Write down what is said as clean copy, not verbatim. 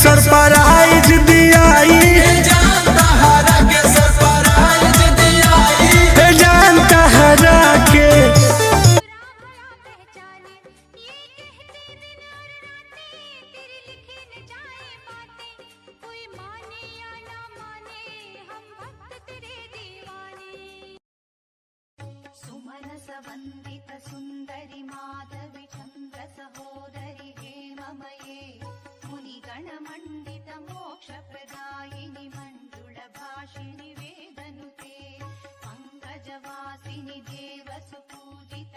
Surprise दियाई, जानता हरा के सरप्राइज दियाई, जानता हरा के। सुमनसवन्दित सुन्दरि माधवि चन्द्र सहोदरि हेममये मुनिगणमण्डित मोक्षप्रदायिनि मण्डुलभाषिणि वेदनुते पङ्कजवासिनि देवसुपूजित